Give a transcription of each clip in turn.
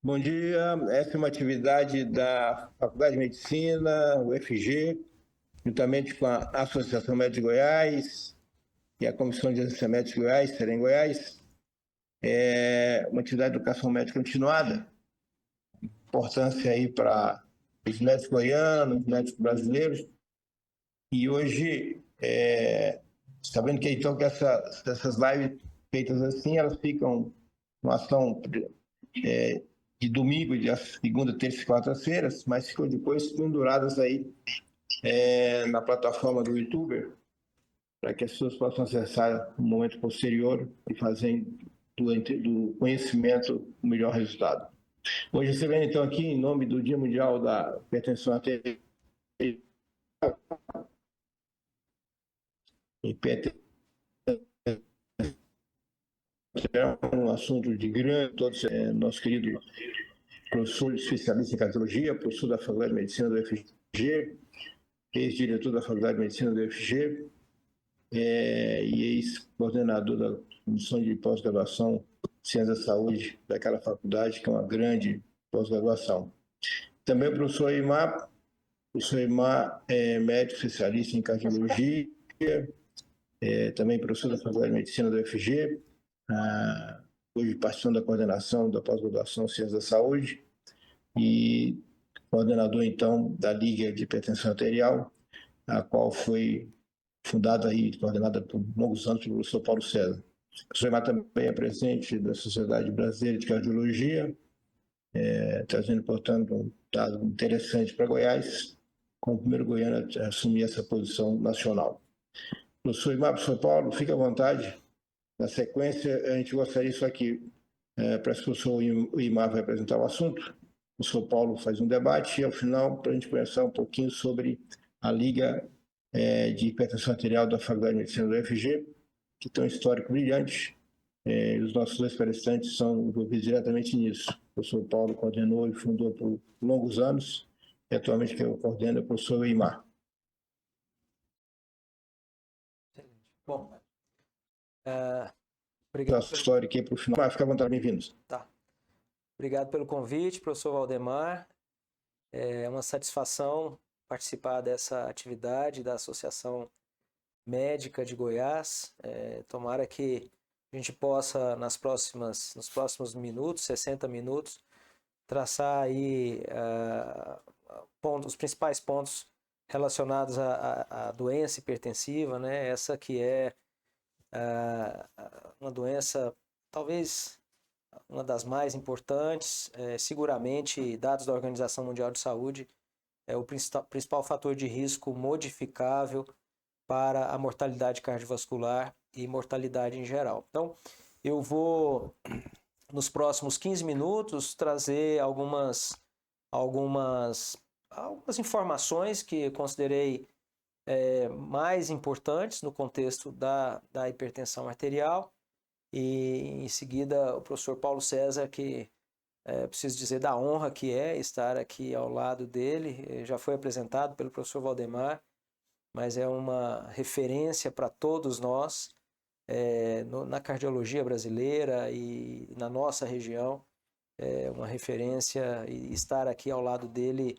Bom dia, essa é uma atividade da Faculdade de Medicina, UFG, juntamente com a Associação Médica de Goiás e a Comissão de Assistência Médica de Goiás, será em Goiás. É uma atividade de educação médica continuada, importância aí para os médicos goianos, os médicos brasileiros. E hoje, sabendo que então que essas lives feitas assim, elas ficam uma ação de domingo, de segunda, terça e quarta-feiras, mas ficam depois penduradas aí na plataforma do YouTuber, para que as pessoas possam acessar no momento posterior e fazer do conhecimento o melhor resultado. Hoje você vem então aqui em nome do Dia Mundial da Hipertensão Arterial é um assunto de grande, todos, nosso querido professor especialista em cardiologia, professor da Faculdade de Medicina do UFG, ex-diretor da Faculdade de Medicina do UFG, e ex-coordenador da Comissão de Pós-Graduação em Ciências da Saúde daquela faculdade, que é uma grande pós-graduação. Também o professor Eymar é médico especialista em cardiologia, também professor da Faculdade de Medicina do UFG, hoje participando da coordenação da pós-graduação em Ciências da Saúde e coordenador, então, da Liga de Hipertensão Arterial, a qual foi fundada e coordenada por longos anos pelo professor Paulo César. O professor Eymar também é presidente da Sociedade Brasileira de Cardiologia, trazendo, portanto, um dado interessante para Goiás, como o primeiro goiano a assumir essa posição nacional. Professor Eymar, professor Paulo, fique à vontade. Na sequência, a gente gostaria só que, para que o professor Eymar vai apresentar o assunto, o professor Paulo faz um debate e, ao final, para a gente conversar um pouquinho sobre a Liga de Hipertensão Arterial da Faculdade de Medicina do UFG, que tem um histórico brilhante. Os nossos dois palestrantes são envolvidos diretamente nisso. O professor Paulo coordenou e fundou por longos anos, e atualmente quem eu coordeno é o professor Eymar. Bom, obrigado. Nossa história aqui para o final. Fica à vontade, bem-vindos. Tá. Obrigado pelo convite, professor Valdemar. É uma satisfação participar dessa atividade da Associação Médica de Goiás. Tomara que a gente possa, nos próximos minutos, 60 minutos, traçar aí os principais pontos relacionados à doença hipertensiva, né? Essa que é uma doença, talvez uma das mais importantes, seguramente, dados da Organização Mundial de Saúde, é o principal fator de risco modificável para a mortalidade cardiovascular e mortalidade em geral. Então, eu vou, nos próximos 15 minutos, trazer algumas informações que eu considerei mais importantes no contexto da hipertensão arterial, e em seguida o professor Paulo César, que preciso dizer da honra que é estar aqui ao lado dele. Já foi apresentado pelo professor Valdemar, mas é uma referência para todos nós na cardiologia brasileira e na nossa região. É uma referência, e estar aqui ao lado dele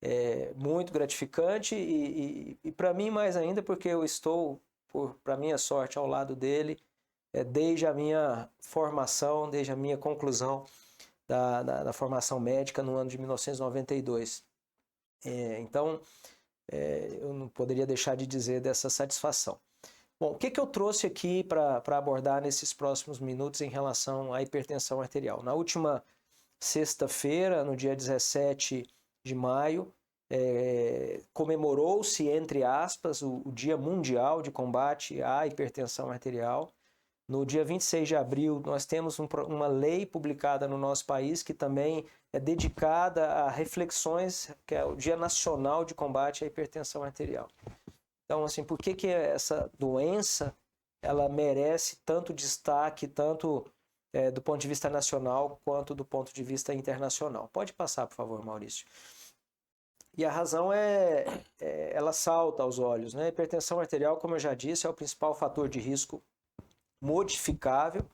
é muito gratificante, e para mim mais ainda, porque eu estou, para minha sorte, ao lado dele desde a minha formação, desde a minha conclusão da formação médica no ano de 1992. Então, eu não poderia deixar de dizer dessa satisfação. Bom, o que eu trouxe aqui para abordar nesses próximos minutos em relação à hipertensão arterial? Na última sexta-feira, no dia 17 de maio, comemorou-se, entre aspas, o Dia Mundial de Combate à Hipertensão Arterial. No dia 26 de abril, nós temos uma lei publicada no nosso país que também é dedicada a reflexões, que é o Dia Nacional de Combate à Hipertensão Arterial. Então, assim, por que essa doença ela merece tanto destaque, tanto do ponto de vista nacional quanto do ponto de vista internacional? Pode passar, por favor, Maurício. E a razão ela salta aos olhos, né? A hipertensão arterial, como eu já disse, é o principal fator de risco modificável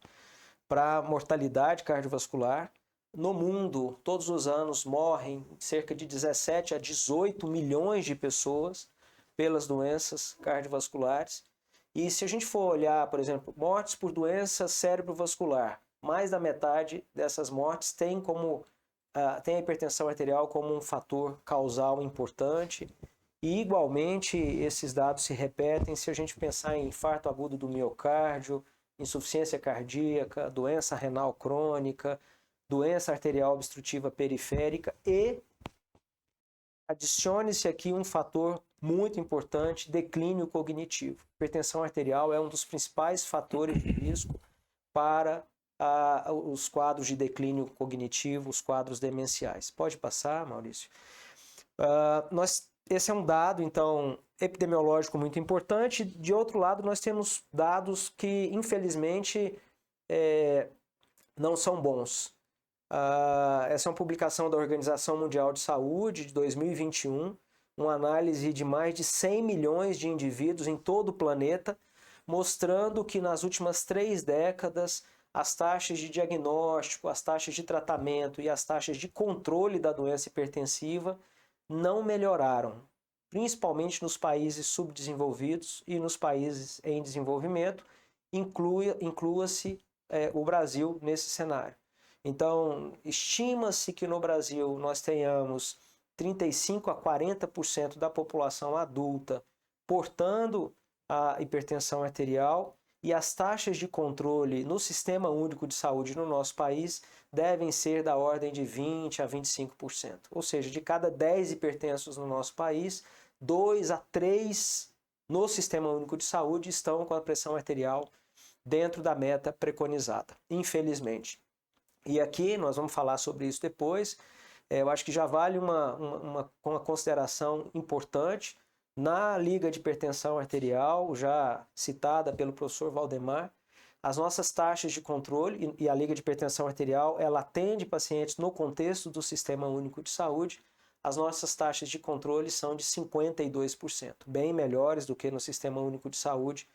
para mortalidade cardiovascular, no mundo, todos os anos, morrem cerca de 17 a 18 milhões de pessoas pelas doenças cardiovasculares. E se a gente for olhar, por exemplo, mortes por doença cerebrovascular, mais da metade dessas mortes tem a hipertensão arterial como um fator causal importante. E, igualmente, esses dados se repetem se a gente pensar em infarto agudo do miocárdio, insuficiência cardíaca, doença renal crônica, doença arterial obstrutiva periférica e adicione-se aqui um fator muito importante, declínio cognitivo. Hipertensão arterial é um dos principais fatores de risco para os quadros de declínio cognitivo, os quadros demenciais. Pode passar, Maurício? Esse é um dado, então, epidemiológico muito importante. De outro lado, nós temos dados que, infelizmente, não são bons. Essa é uma publicação da Organização Mundial de Saúde de 2021, uma análise de mais de 100 milhões de indivíduos em todo o planeta, mostrando que nas últimas 3 décadas as taxas de diagnóstico, as taxas de tratamento e as taxas de controle da doença hipertensiva não melhoraram, principalmente nos países subdesenvolvidos e nos países em desenvolvimento, inclua-se o Brasil nesse cenário. Então, estima-se que no Brasil nós tenhamos 35 a 40% da população adulta portando a hipertensão arterial e as taxas de controle no Sistema Único de Saúde no nosso país devem ser da ordem de 20 a 25%. Ou seja, de cada 10 hipertensos no nosso país, 2 a 3 no Sistema Único de Saúde estão com a pressão arterial dentro da meta preconizada, infelizmente. E aqui nós vamos falar sobre isso depois. Eu acho que já vale uma consideração importante. Na Liga de Hipertensão Arterial, já citada pelo professor Valdemar, as nossas taxas de controle, e a Liga de Hipertensão Arterial, ela atende pacientes no contexto do Sistema Único de Saúde, as nossas taxas de controle são de 52%, bem melhores do que no Sistema Único de Saúde,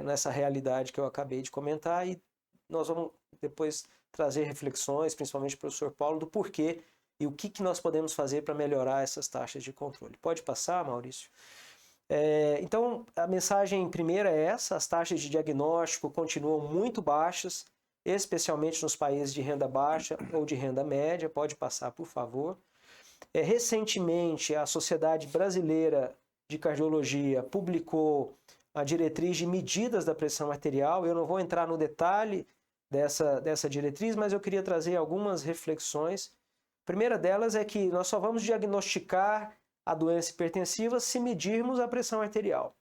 nessa realidade que eu acabei de comentar, e nós vamos depois trazer reflexões, principalmente do professor Paulo, do porquê e o que nós podemos fazer para melhorar essas taxas de controle. Pode passar, Maurício? Então, a mensagem primeira é essa: as taxas de diagnóstico continuam muito baixas, especialmente nos países de renda baixa ou de renda média. Pode passar, por favor. Recentemente, a Sociedade Brasileira de Cardiologia publicou a diretriz de medidas da pressão arterial. Eu não vou entrar no detalhe dessa diretriz, mas eu queria trazer algumas reflexões. A primeira delas é que nós só vamos diagnosticar a doença hipertensiva se medirmos a pressão arterial.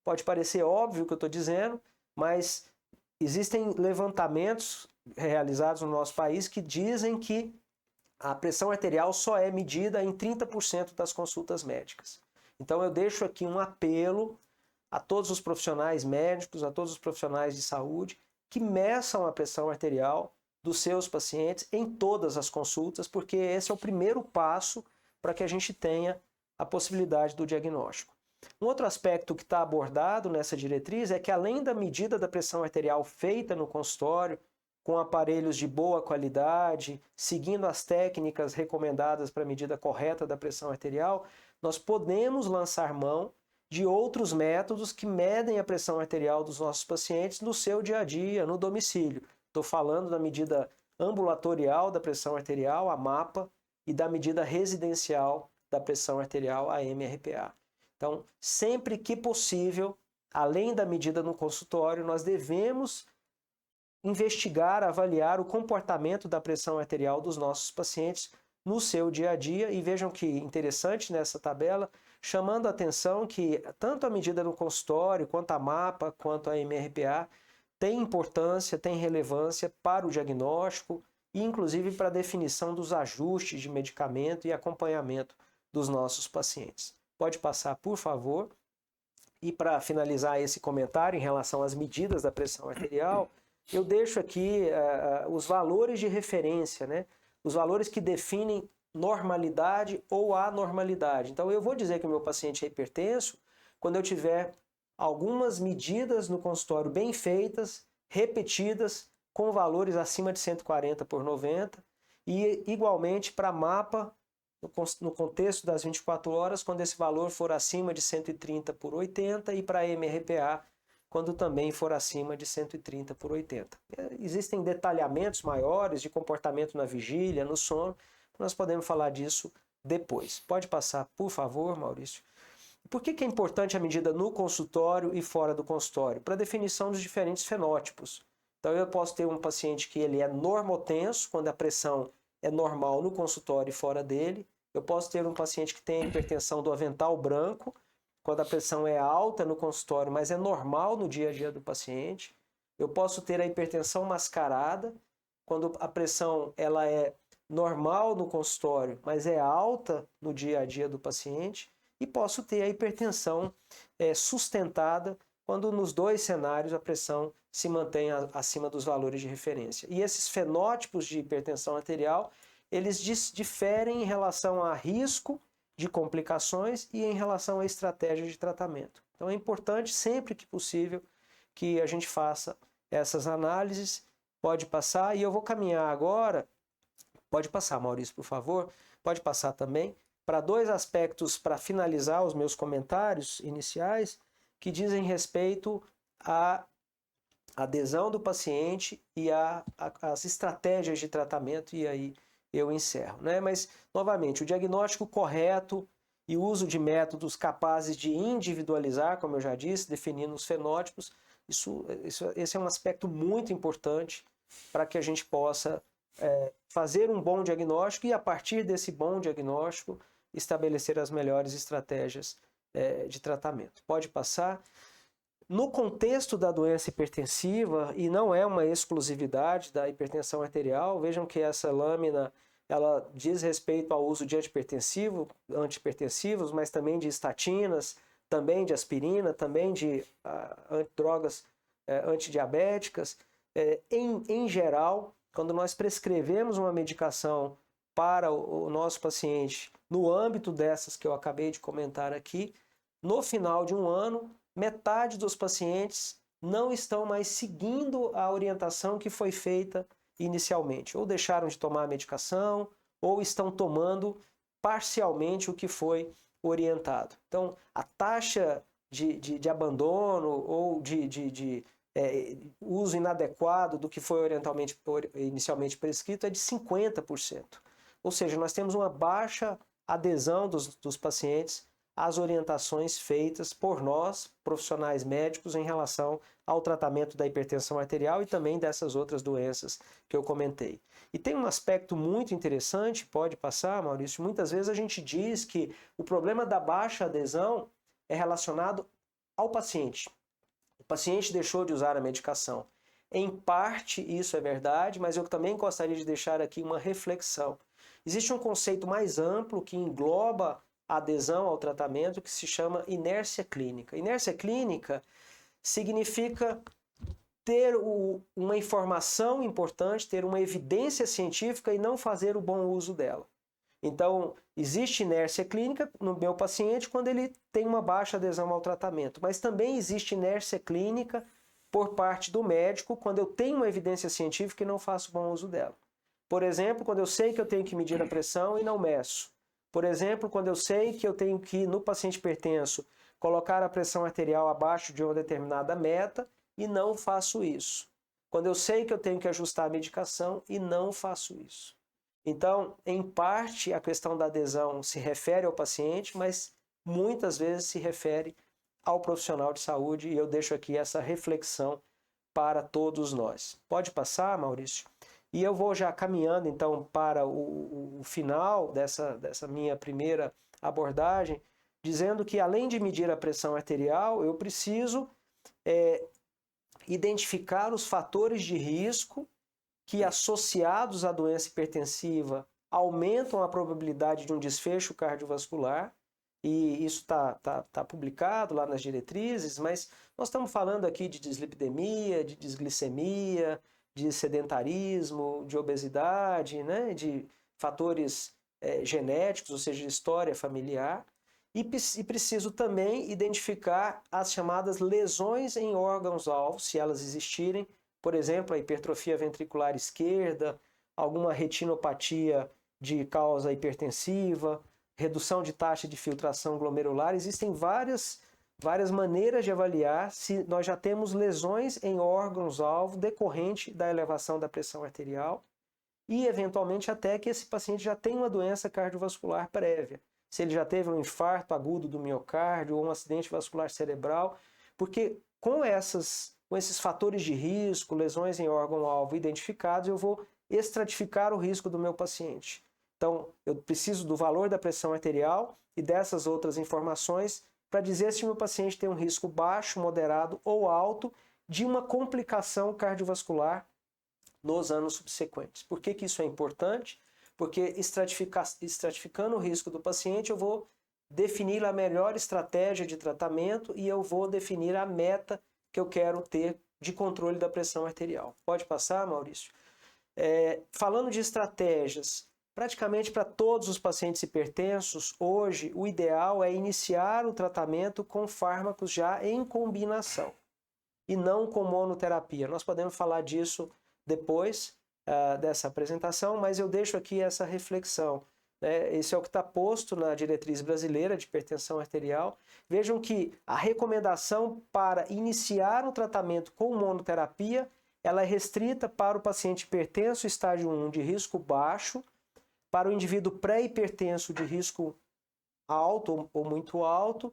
Pode parecer óbvio o que eu estou dizendo, mas existem levantamentos realizados no nosso país que dizem que a pressão arterial só é medida em 30% das consultas médicas. Então eu deixo aqui um apelo a todos os profissionais médicos, a todos os profissionais de saúde, que meçam a pressão arterial dos seus pacientes em todas as consultas, porque esse é o primeiro passo para que a gente tenha a possibilidade do diagnóstico. Um outro aspecto que está abordado nessa diretriz é que, além da medida da pressão arterial feita no consultório, com aparelhos de boa qualidade, seguindo as técnicas recomendadas para a medida correta da pressão arterial, nós podemos lançar mão de outros métodos que medem a pressão arterial dos nossos pacientes no seu dia a dia, no domicílio. Estou falando da medida ambulatorial da pressão arterial, a MAPA, e da medida residencial da pressão arterial, a MRPA. Então, sempre que possível, além da medida no consultório, nós devemos investigar, avaliar o comportamento da pressão arterial dos nossos pacientes no seu dia a dia. E vejam que interessante nessa tabela, chamando a atenção que tanto a medida no consultório, quanto a MAPA, quanto a MRPA, tem importância, tem relevância para o diagnóstico e inclusive para a definição dos ajustes de medicamento e acompanhamento dos nossos pacientes. Pode passar, por favor. E para finalizar esse comentário em relação às medidas da pressão arterial, eu deixo aqui os valores de referência, né? Os valores que definem normalidade ou anormalidade. Então, eu vou dizer que o meu paciente é hipertenso quando eu tiver algumas medidas no consultório bem feitas, repetidas, com valores acima de 140/90, e igualmente para mapa, no contexto das 24 horas, quando esse valor for acima de 130/80, e para MRPA, quando também for acima de 130/80. Existem detalhamentos maiores de comportamento na vigília, no sono, nós podemos falar disso depois. Pode passar, por favor, Maurício. Por que é importante a medida no consultório e fora do consultório? Para a definição dos diferentes fenótipos. Então eu posso ter um paciente que ele é normotenso, quando a pressão é normal no consultório e fora dele. Eu posso ter um paciente que tem a hipertensão do avental branco, quando a pressão é alta no consultório, mas é normal no dia a dia do paciente. Eu posso ter a hipertensão mascarada, quando a pressão ela é normal no consultório, mas é alta no dia a dia do paciente. E posso ter a hipertensão sustentada, quando nos dois cenários a pressão se mantém acima dos valores de referência. E esses fenótipos de hipertensão arterial, eles diferem em relação a risco de complicações e em relação à estratégia de tratamento. Então é importante, sempre que possível, que a gente faça essas análises. Pode passar, e eu vou caminhar agora, pode passar, Maurício, por favor, pode passar também, para dois aspectos para finalizar os meus comentários iniciais, que dizem respeito à adesão do paciente e às estratégias de tratamento, e aí eu encerro, né? Mas, novamente, o diagnóstico correto e o uso de métodos capazes de individualizar, como eu já disse, definindo os fenótipos, esse é um aspecto muito importante para que a gente possa fazer um bom diagnóstico e, a partir desse bom diagnóstico, estabelecer as melhores estratégias de tratamento. Pode passar. No contexto da doença hipertensiva, e não é uma exclusividade da hipertensão arterial, vejam que essa lâmina ela diz respeito ao uso de antihipertensivos, mas também de estatinas, também de aspirina, também de drogas antidiabéticas. Em geral, quando nós prescrevemos uma medicação para o nosso paciente, no âmbito dessas que eu acabei de comentar aqui, no final de um ano, metade dos pacientes não estão mais seguindo a orientação que foi feita inicialmente. Ou deixaram de tomar a medicação, ou estão tomando parcialmente o que foi orientado. Então, a taxa de abandono ou de uso inadequado do que foi inicialmente prescrito é de 50%. Ou seja, nós temos uma baixa adesão dos pacientes às orientações feitas por nós, profissionais médicos, em relação ao tratamento da hipertensão arterial e também dessas outras doenças que eu comentei. E tem um aspecto muito interessante, pode passar, Maurício, muitas vezes a gente diz que o problema da baixa adesão é relacionado ao paciente. O paciente deixou de usar a medicação. Em parte isso é verdade, mas eu também gostaria de deixar aqui uma reflexão. Existe um conceito mais amplo que engloba a adesão ao tratamento, que se chama inércia clínica. Inércia clínica significa ter uma informação importante, ter uma evidência científica e não fazer o bom uso dela. Então, existe inércia clínica no meu paciente quando ele tem uma baixa adesão ao tratamento, mas também existe inércia clínica por parte do médico quando eu tenho uma evidência científica e não faço bom uso dela. Por exemplo, quando eu sei que eu tenho que medir a pressão e não meço. Por exemplo, quando eu sei que eu tenho que, no paciente hipertenso, colocar a pressão arterial abaixo de uma determinada meta e não faço isso. Quando eu sei que eu tenho que ajustar a medicação e não faço isso. Então, em parte, a questão da adesão se refere ao paciente, mas muitas vezes se refere ao profissional de saúde, e eu deixo aqui essa reflexão para todos nós. Pode passar, Maurício? E eu vou já caminhando, então, para o final dessa minha primeira abordagem, dizendo que, além de medir a pressão arterial, eu preciso identificar os fatores de risco que, associados à doença hipertensiva, aumentam a probabilidade de um desfecho cardiovascular, e isso está publicado lá nas diretrizes, mas nós estamos falando aqui de dislipidemia, de desglicemia, de sedentarismo, de obesidade, né? De fatores genéticos, ou seja, de história familiar, e preciso também identificar as chamadas lesões em órgãos-alvo, se elas existirem, por exemplo, a hipertrofia ventricular esquerda, alguma retinopatia de causa hipertensiva, redução de taxa de filtração glomerular. Existem várias maneiras de avaliar se nós já temos lesões em órgãos-alvo decorrente da elevação da pressão arterial e, eventualmente, até que esse paciente já tem uma doença cardiovascular prévia. Se ele já teve um infarto agudo do miocárdio ou um acidente vascular cerebral, porque com esses fatores de risco, lesões em órgão-alvo identificados, eu vou estratificar o risco do meu paciente. Então, eu preciso do valor da pressão arterial e dessas outras informações para dizer se o meu paciente tem um risco baixo, moderado ou alto de uma complicação cardiovascular nos anos subsequentes. Por que isso é importante? Porque estratificando o risco do paciente, eu vou definir a melhor estratégia de tratamento e eu vou definir a meta que eu quero ter de controle da pressão arterial. Pode passar, Maurício? Falando de estratégias, praticamente para todos os pacientes hipertensos, hoje o ideal é iniciar o tratamento com fármacos já em combinação e não com monoterapia. Nós podemos falar disso depois dessa apresentação, mas eu deixo aqui essa reflexão. Esse é o que está posto na diretriz brasileira de hipertensão arterial. Vejam que a recomendação para iniciar um tratamento com monoterapia, ela é restrita para o paciente hipertenso estágio 1 de risco baixo, para o indivíduo pré-hipertenso de risco alto ou muito alto,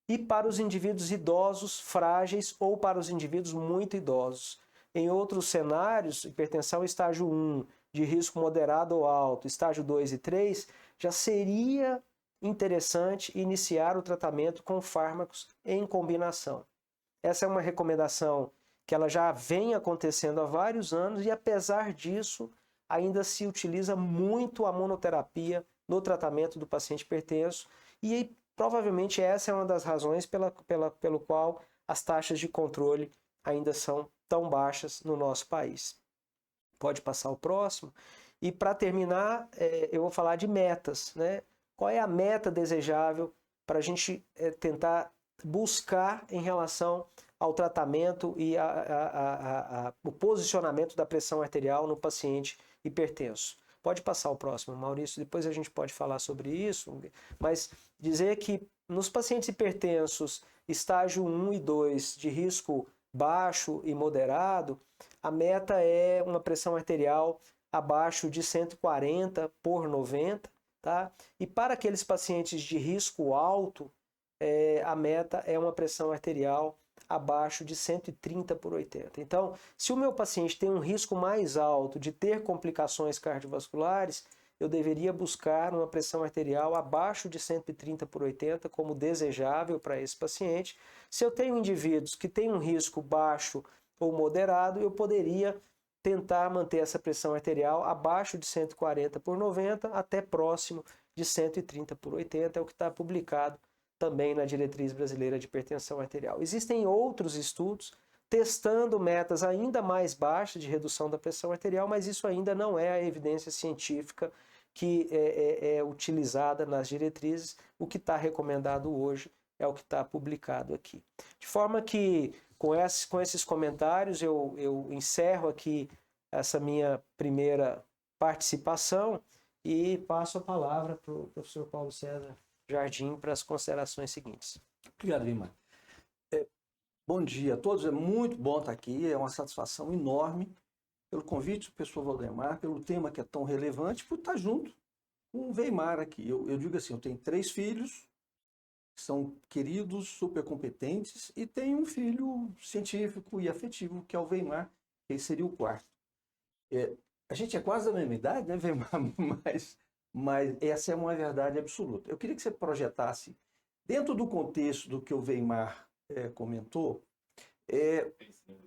e para os indivíduos idosos frágeis ou para os indivíduos muito idosos. Em outros cenários, hipertensão estágio 1, de risco moderado ou alto, estágio 2 e 3, já seria interessante iniciar o tratamento com fármacos em combinação. Essa é uma recomendação que ela já vem acontecendo há vários anos e, apesar disso, ainda se utiliza muito a monoterapia no tratamento do paciente hipertenso e provavelmente essa é uma das razões pelo qual as taxas de controle ainda são tão baixas no nosso país. Pode passar o próximo. E para terminar, eu vou falar de metas, né? Qual é a meta desejável para a gente tentar buscar em relação ao tratamento e o posicionamento da pressão arterial no paciente hipertenso? Pode passar o próximo, Maurício, depois a gente pode falar sobre isso, mas dizer que nos pacientes hipertensos, estágio 1 e 2 de risco baixo e moderado, a meta é uma pressão arterial abaixo de 140/90, tá? E para aqueles pacientes de risco alto, a meta é uma pressão arterial abaixo de 130/80. Então, se o meu paciente tem um risco mais alto de ter complicações cardiovasculares, eu deveria buscar uma pressão arterial abaixo de 130/80 como desejável para esse paciente. Se eu tenho indivíduos que têm um risco baixo ou moderado, eu poderia tentar manter essa pressão arterial abaixo de 140/90 até próximo de 130/80, é o que está publicado também na diretriz brasileira de hipertensão arterial. Existem outros estudos testando metas ainda mais baixas de redução da pressão arterial, mas isso ainda não é a evidência científica que é utilizada nas diretrizes. O que está recomendado hoje é o que está publicado aqui. De forma que, com esses comentários, eu encerro aqui essa minha primeira participação e passo a palavra para o professor Paulo César Jardim para as considerações seguintes. Obrigado, Lima. Bom dia a todos, é muito bom estar aqui, é uma satisfação enorme pelo convite do professor Valdemar, pelo tema que é tão relevante, por estar junto com o Weimar aqui. Eu digo assim, eu tenho 3 filhos, que são queridos, super competentes, e tenho um filho científico e afetivo, que é o Weimar, que seria o 4º. A gente é quase da mesma idade, né, Weimar? Mas essa é uma verdade absoluta. Eu queria que você projetasse, dentro do contexto do que o Weimar comentou,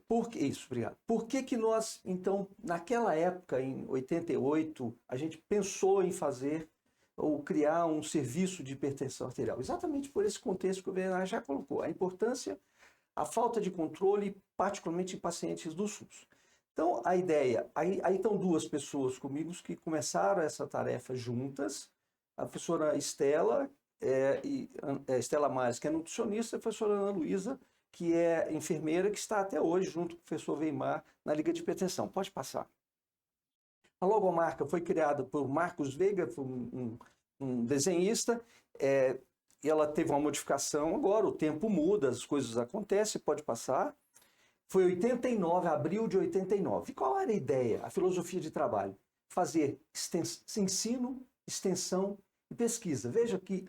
obrigado. Por que nós, então, naquela época, em 88, a gente pensou em fazer ou criar um serviço de hipertensão arterial? Exatamente por esse contexto que o Weimar já colocou, a importância, a falta de controle, particularmente em pacientes do SUS. Então, a ideia, aí estão 2 pessoas comigo que começaram essa tarefa juntas, a professora Estela, Estela Mares, que é nutricionista, e a professora Ana Luísa, que é enfermeira, que está até hoje junto com o professor Weimar na Liga de Hipertensão. Pode passar. A logomarca foi criada por Marcos Veiga, foi um desenhista, e ela teve uma modificação agora, o tempo muda, as coisas acontecem, pode passar. Foi 89, abril de 89. E qual era a ideia, a filosofia de trabalho? Fazer ensino, extensão e pesquisa. Veja que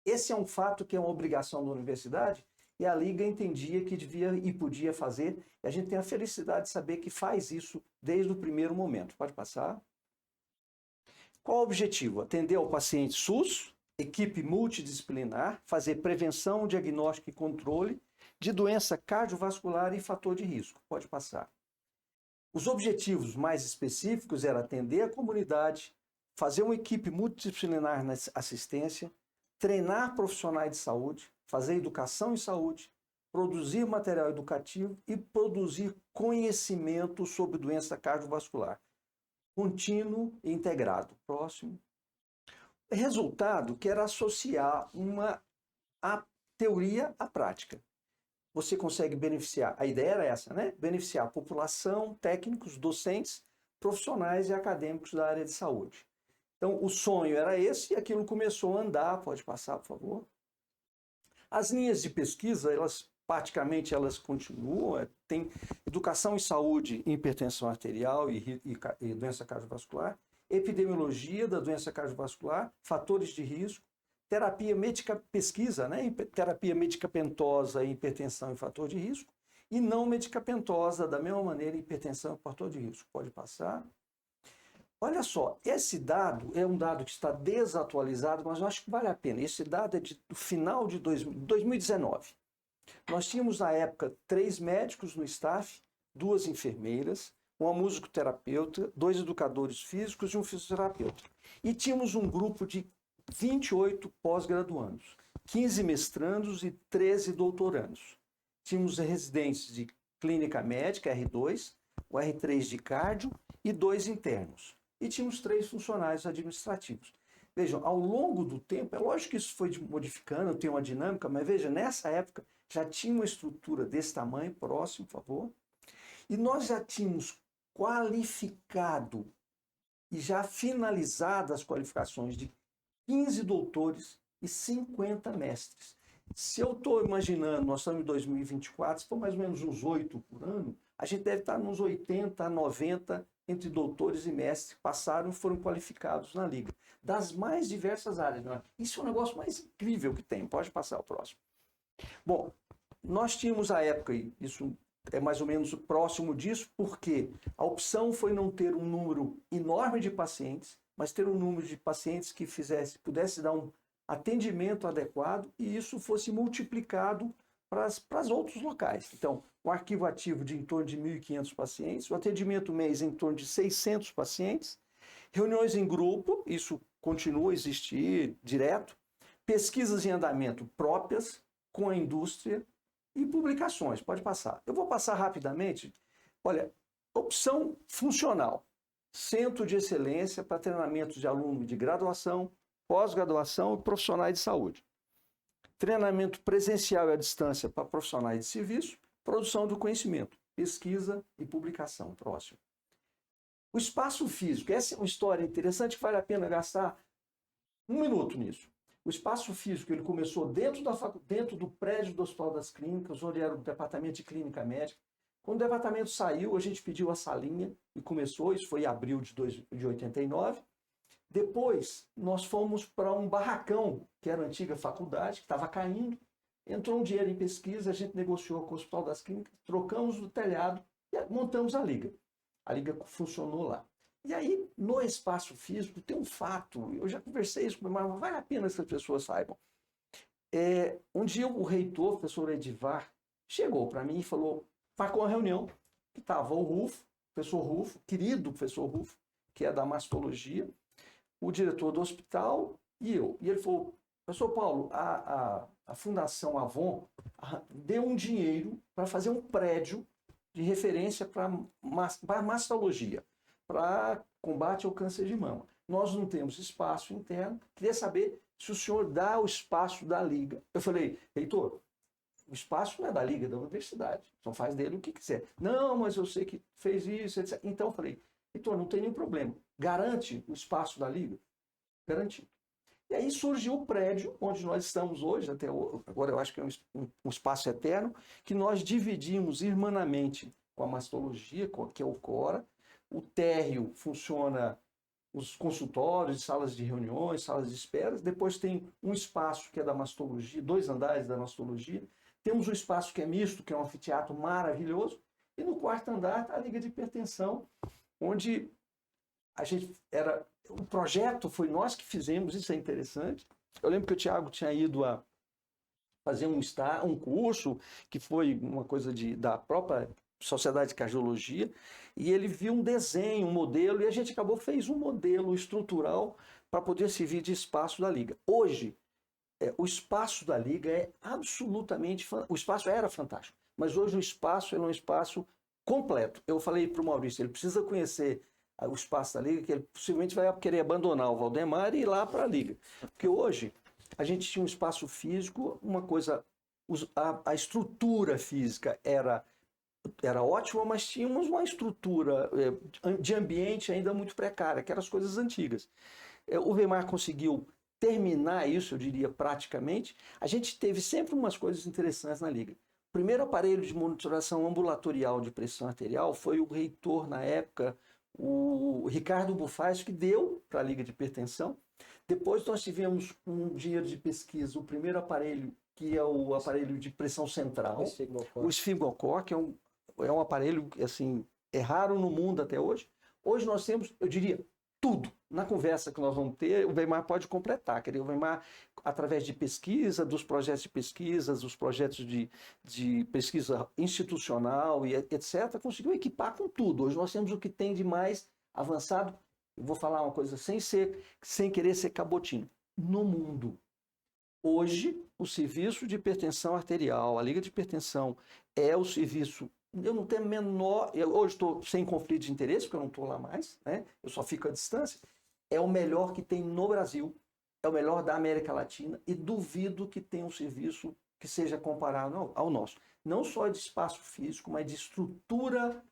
esse é um fato que é uma obrigação da universidade e a Liga entendia que devia e podia fazer. E a gente tem a felicidade de saber que faz isso desde o primeiro momento. Pode passar. Qual o objetivo? Atender ao paciente SUS, equipe multidisciplinar, fazer prevenção, diagnóstico e controle de doença cardiovascular e fator de risco. Pode passar. Os objetivos mais específicos eram atender a comunidade, fazer uma equipe multidisciplinar na assistência, treinar profissionais de saúde, fazer educação em saúde, produzir material educativo e produzir conhecimento sobre doença cardiovascular. Contínuo e integrado. Próximo. Resultado que era associar a teoria à prática. Você consegue beneficiar, a ideia era essa, né? Beneficiar a população, técnicos, docentes, profissionais e acadêmicos da área de saúde. Então, o sonho era esse e aquilo começou a andar. Pode passar, por favor. As linhas de pesquisa, praticamente elas continuam. Tem educação em saúde, hipertensão arterial e doença cardiovascular, epidemiologia da doença cardiovascular, fatores de risco, terapia pesquisa, né? Terapia medicamentosa, hipertensão e fator de risco, e não medicamentosa, da mesma maneira, hipertensão e fator de risco. Pode passar. Olha só, esse dado é um dado que está desatualizado, mas eu acho que vale a pena. Esse dado é do final de 2019. Nós tínhamos, na época, 3 médicos no staff, 2 enfermeiras, uma musicoterapeuta, 2 educadores físicos e um fisioterapeuta. E tínhamos um grupo de 28 pós-graduandos, 15 mestrandos e 13 doutorandos. Tínhamos residentes de clínica médica, R2, o R3 de cardio e 2 internos. E tínhamos 3 funcionários administrativos. Vejam, ao longo do tempo, é lógico que isso foi modificando, tem uma dinâmica, mas veja, nessa época já tinha uma estrutura desse tamanho, próximo, por favor, e nós já tínhamos qualificado e já finalizado as qualificações de 15 doutores e 50 mestres. Se eu estou imaginando, nós estamos em 2024, se for mais ou menos uns 8 por ano, a gente deve estar nos 80 a 90 entre doutores e mestres que passaram e foram qualificados na Liga, das mais diversas áreas. Né? Isso é o negócio mais incrível que tem. Pode passar o próximo. Bom, nós tínhamos à época, isso é mais ou menos próximo disso, porque a opção foi não ter um número enorme de pacientes, mas ter um número de pacientes que pudesse dar um atendimento adequado e isso fosse multiplicado para os outros locais. Então, o arquivo ativo de em torno de 1.500 pacientes, o atendimento mês em torno de 600 pacientes, reuniões em grupo, isso continua a existir direto, pesquisas em andamento próprias com a indústria e publicações. Pode passar. Eu vou passar rapidamente. Olha, opção funcional. Centro de excelência para treinamento de alunos de graduação, pós-graduação e profissionais de saúde. Treinamento presencial e à distância para profissionais de serviço, produção do conhecimento, pesquisa e publicação. Próximo. O espaço físico. Essa é uma história interessante que vale a pena gastar 1 minuto nisso. O espaço físico ele começou dentro do prédio do Hospital das Clínicas, onde era o departamento de clínica médica. Quando o departamento saiu, a gente pediu a salinha e começou, isso foi em abril de 89. Depois, nós fomos para um barracão, que era a antiga faculdade, que estava caindo. Entrou um dinheiro em pesquisa, a gente negociou com o Hospital das Clínicas, trocamos o telhado e montamos a Liga. A Liga funcionou lá. E aí, no espaço físico, tem um fato, eu já conversei isso, mas vale a pena que as pessoas saibam. Um dia o reitor, o professor Edivar, chegou para mim e falou, marcou uma reunião, que estava o Rufo, professor Rufo, querido professor Rufo, que é da mastologia, o diretor do hospital e eu. E ele falou, professor Paulo, a Fundação Avon deu um dinheiro para fazer um prédio de referência para mastologia, para combate ao câncer de mama. Nós não temos espaço interno, queria saber se o senhor dá o espaço da Liga. Eu falei, reitor, o espaço não é da Liga, é da universidade, então faz dele o que quiser. Não, mas eu sei que fez isso, etc. Então eu falei, Então, não tem nenhum problema. Garante o espaço da Liga? Garantido. E aí surgiu o prédio onde nós estamos hoje, até agora eu acho que é um espaço eterno, que nós dividimos irmanamente com a mastologia, que é o Cora. O térreo funciona os consultórios, salas de reuniões, salas de espera. Depois tem um espaço que é da mastologia, 2 andares da mastologia. Temos um espaço que é misto, que é um anfiteatro maravilhoso. E no 4º andar está a Liga de Hipertensão, onde a gente era... O projeto foi nós que fizemos, isso é interessante. Eu lembro que o Thiago tinha ido a fazer um curso, que foi uma coisa da própria Sociedade de Cardiologia, e ele viu um desenho, um modelo, e a gente fez um modelo estrutural para poder servir de espaço da Liga. Hoje, o espaço da Liga é absolutamente... O espaço era fantástico, mas hoje o espaço é um espaço completo. Eu falei para o Maurício, ele precisa conhecer o espaço da Liga, que ele possivelmente vai querer abandonar o Valdemar e ir lá para a Liga. Porque hoje a gente tinha um espaço físico, uma coisa... A estrutura física era ótima, mas tínhamos uma estrutura de ambiente ainda muito precária, que eram as coisas antigas. O Weimar conseguiu terminar isso, eu diria, praticamente. A gente teve sempre umas coisas interessantes na Liga. O primeiro aparelho de monitoração ambulatorial de pressão arterial foi o reitor, na época, o Ricardo Bufaz, que deu para a Liga de Hipertensão. Depois nós tivemos um dinheiro de pesquisa, o primeiro aparelho, que é o aparelho de pressão central, o Sfigmocor, que é um aparelho assim, é raro no mundo até hoje. Hoje nós temos, eu diria, tudo. Na conversa que nós vamos ter, o Weimar pode completar. Quer dizer, o Weimar, através de pesquisa, dos projetos de pesquisa, dos projetos de pesquisa institucional e etc., conseguiu equipar com tudo. Hoje nós temos o que tem de mais avançado. Eu vou falar uma coisa sem querer ser cabotino. No mundo. Hoje, o serviço de hipertensão arterial, a Liga de Hipertensão, é o serviço... Eu não tenho menor... Hoje estou sem conflito de interesse, porque eu não estou lá mais, né? Eu só fico à distância. É o melhor que tem no Brasil, é o melhor da América Latina, e duvido que tenha um serviço que seja comparado ao nosso. Não só de espaço físico, mas de estrutura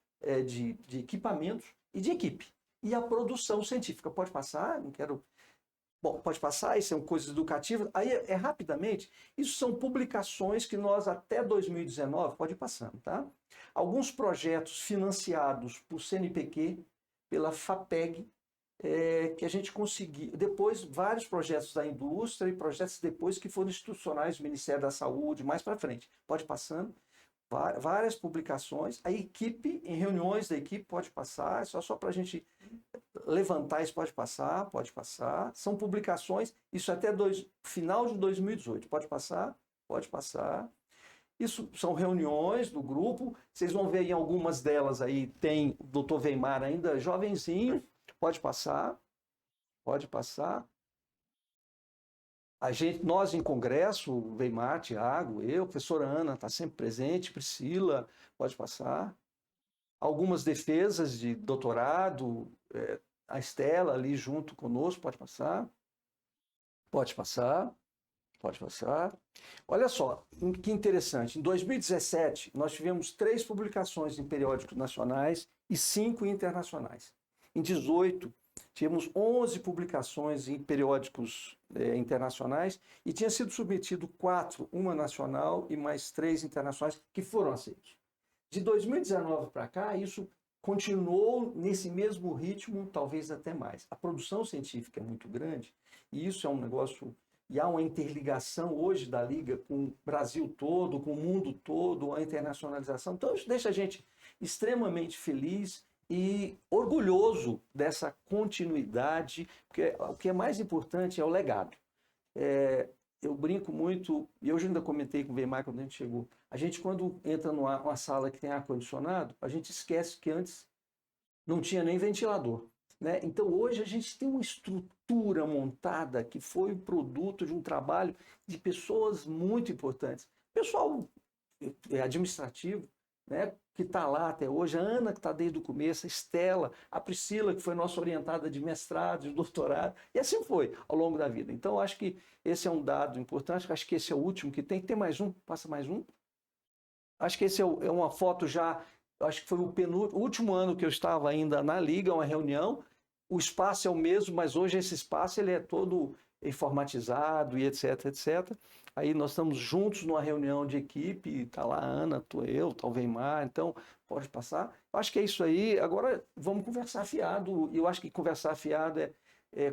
de equipamentos e de equipe. E a produção científica. Pode passar? Não quero... Bom, pode passar, isso são coisas educativas. Aí, rapidamente, isso são publicações que nós, até 2019, pode ir passando, tá? Alguns projetos financiados por CNPq, pela FAPEG, que a gente conseguiu. Depois, vários projetos da indústria e projetos depois que foram institucionais do Ministério da Saúde, mais para frente. Pode ir passando. Várias publicações. A equipe, em reuniões da equipe, pode passar. Só para a gente levantar isso, pode passar, pode passar. São publicações, isso até final de 2018. Pode passar, pode passar. Isso são reuniões do grupo. Vocês vão ver em algumas delas aí, tem o Dr. Weimar ainda jovenzinho. Pode passar, pode passar. Nós em congresso, Weimar, Thiago, eu, professora Ana está sempre presente, Priscila, pode passar. Algumas defesas de doutorado, a Estela ali junto conosco, pode passar. Pode passar, pode passar. Olha só, que interessante, em 2017 nós tivemos 3 publicações em periódicos nacionais e 5 internacionais. Em 2018, tínhamos 11 publicações em periódicos internacionais e tinha sido submetido 4, uma nacional e mais 3 internacionais que foram aceitos. De 2019 para cá, isso continuou nesse mesmo ritmo, talvez até mais. A produção científica é muito grande e isso é um negócio... E há uma interligação hoje da Liga com o Brasil todo, com o mundo todo, a internacionalização. Então, isso deixa a gente extremamente feliz e orgulhoso dessa continuidade, porque o que é mais importante é o legado. Eu brinco muito, e hoje ainda comentei com o Weimar quando a gente chegou, a gente quando entra numa sala que tem ar-condicionado, a gente esquece que antes não tinha nem ventilador, né? Então hoje a gente tem uma estrutura montada que foi o produto de um trabalho de pessoas muito importantes. Pessoal administrativo, né, que está lá até hoje, a Ana, que está desde o começo, a Estela, a Priscila, que foi nossa orientada de mestrado, de doutorado, e assim foi ao longo da vida. Então, acho que esse é um dado importante, acho que esse é o último que tem. Tem mais um? Passa mais um? Acho que esse é uma foto já acho que foi o último ano que eu estava ainda na Liga, uma reunião. O espaço é o mesmo, mas hoje esse espaço ele é todo informatizado e etc, etc. Aí nós estamos juntos numa reunião de equipe, está lá a Ana, estou eu, está o Weimar, então pode passar. Eu acho que é isso aí. Agora vamos conversar fiado. Eu acho que conversar fiado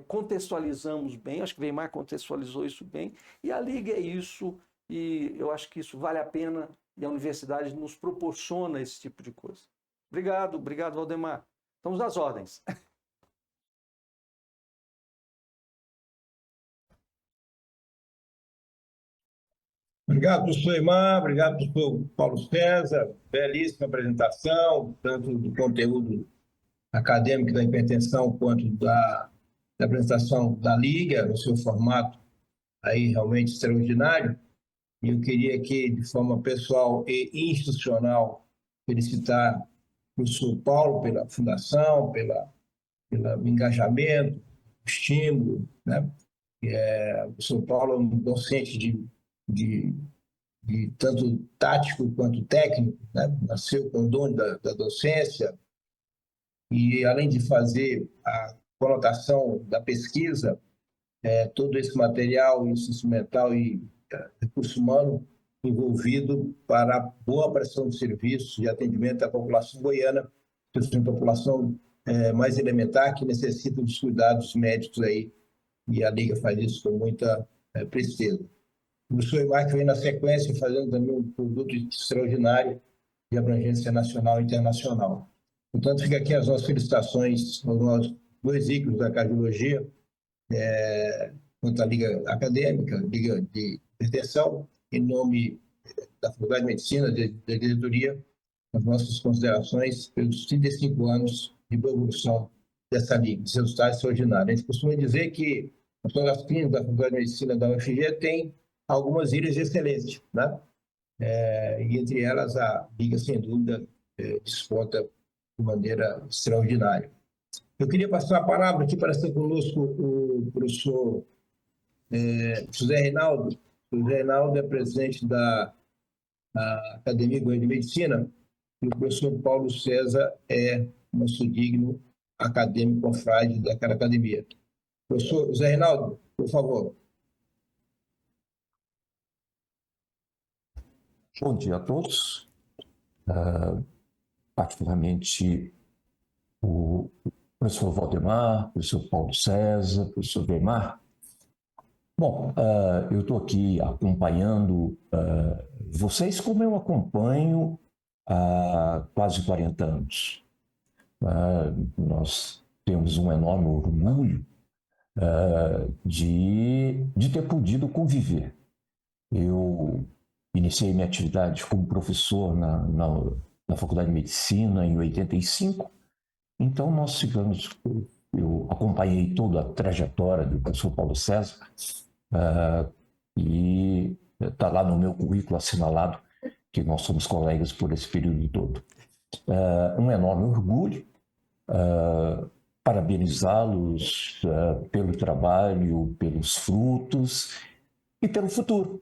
contextualizamos bem, acho que o Weimar contextualizou isso bem, e a Liga é isso, e eu acho que isso vale a pena, e a universidade nos proporciona esse tipo de coisa. Obrigado, Valdemar. Estamos às ordens. Obrigado, professor Imar, obrigado, professor Paulo César. Belíssima apresentação, tanto do conteúdo acadêmico da hipertensão quanto da apresentação da Liga, no seu formato aí realmente extraordinário. E eu queria aqui, de forma pessoal e institucional, felicitar o professor Paulo pela fundação, pelo engajamento, estímulo, né? O professor Paulo é um docente de tanto tático quanto técnico, né? Nasceu com o dom da docência e, além de fazer a conotação da pesquisa, todo esse material instrumental e recurso humano envolvido para a boa prestação de serviços e atendimento à população goiana, que é uma população mais elementar que necessita dos cuidados médicos aí, e a Liga faz isso com muita presteza. O professor Imar vem na sequência fazendo também um produto extraordinário de abrangência nacional e internacional. Portanto, fica aqui as nossas felicitações aos nossos dois ícones da cardiologia, quanto à Liga Acadêmica, Liga de Hipertensão, em nome da Faculdade de Medicina, da diretoria, as nossas considerações pelos 35 anos de boa evolução dessa Liga, de resultados extraordinários. A gente costuma dizer que as unidades clínicas da Faculdade de Medicina da UFG têm algumas ilhas de excelência, né? E entre elas a Liga, sem dúvida, desponta de maneira extraordinária. Eu queria passar a palavra aqui para estar conosco o professor José Reinaldo. O José Reinaldo é presidente da Academia Goiana de Medicina e o professor Paulo César é nosso digno acadêmico confrade daquela academia. Professor José Reinaldo, por favor. Bom dia a todos, particularmente o professor Valdemar, o professor Paulo César, o professor Weimar. Bom, eu estou aqui acompanhando vocês como eu acompanho há quase 40 anos. Nós temos um enorme orgulho de ter podido conviver. Eu iniciei minha atividade como professor na Faculdade de Medicina em 85, então nós ficamos, eu acompanhei toda a trajetória do professor Paulo César e está lá no meu currículo assinalado que nós somos colegas por esse período todo. Um enorme orgulho, parabenizá-los pelo trabalho, pelos frutos e pelo futuro,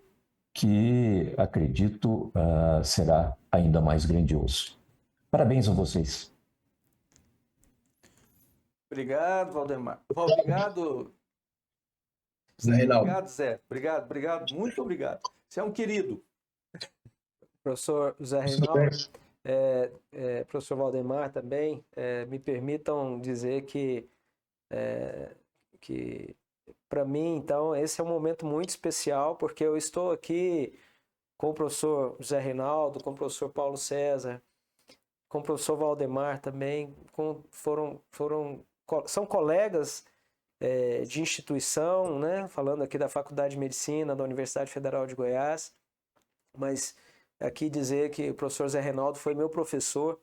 que acredito será ainda mais grandioso. Parabéns a vocês. Obrigado, Valdemar. Obrigado, Zé Reinaldo. Obrigado, Zé. Obrigado, muito obrigado. Você é um querido. Professor José Reinaldo, professor Valdemar também, me permitam dizer que para mim, então, esse é um momento muito especial, porque eu estou aqui com o professor José Reinaldo, com o professor Paulo César, com o professor Valdemar também, são colegas de instituição, né? Falando aqui da Faculdade de Medicina da Universidade Federal de Goiás, mas aqui dizer que o professor José Reinaldo foi meu professor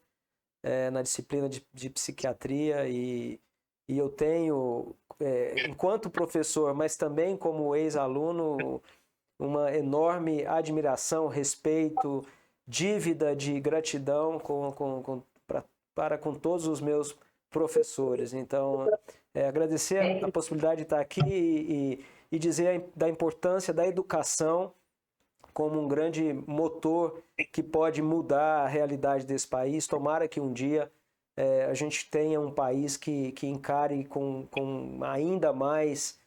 na disciplina de psiquiatria e eu tenho, enquanto professor, mas também como ex-aluno, uma enorme admiração, respeito, dívida de gratidão para com todos os meus professores. Então, agradecer a possibilidade de estar aqui e dizer da importância da educação como um grande motor que pode mudar a realidade desse país. Tomara que um dia a gente tenha um país que encare com ainda mais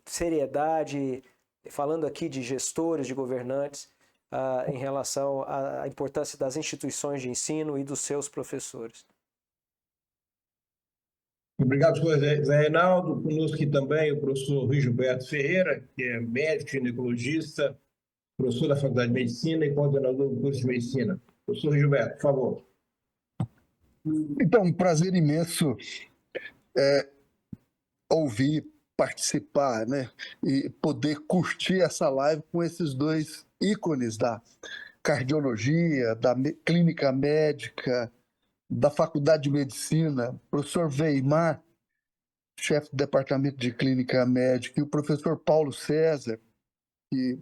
seriedade, falando aqui de gestores, de governantes, em relação à importância das instituições de ensino e dos seus professores. Obrigado, Zé Reinaldo. Conosco aqui também o professor Rui Gilberto Ferreira, que é médico, ginecologista, professor da Faculdade de Medicina e coordenador do curso de Medicina. Professor Rui Gilberto, por favor. Então, um prazer imenso ouvir, participar, né? E poder curtir essa live com esses dois ícones da cardiologia, da clínica médica, da Faculdade de Medicina, professor Weimar, chefe do Departamento de Clínica Médica, e o professor Paulo César, que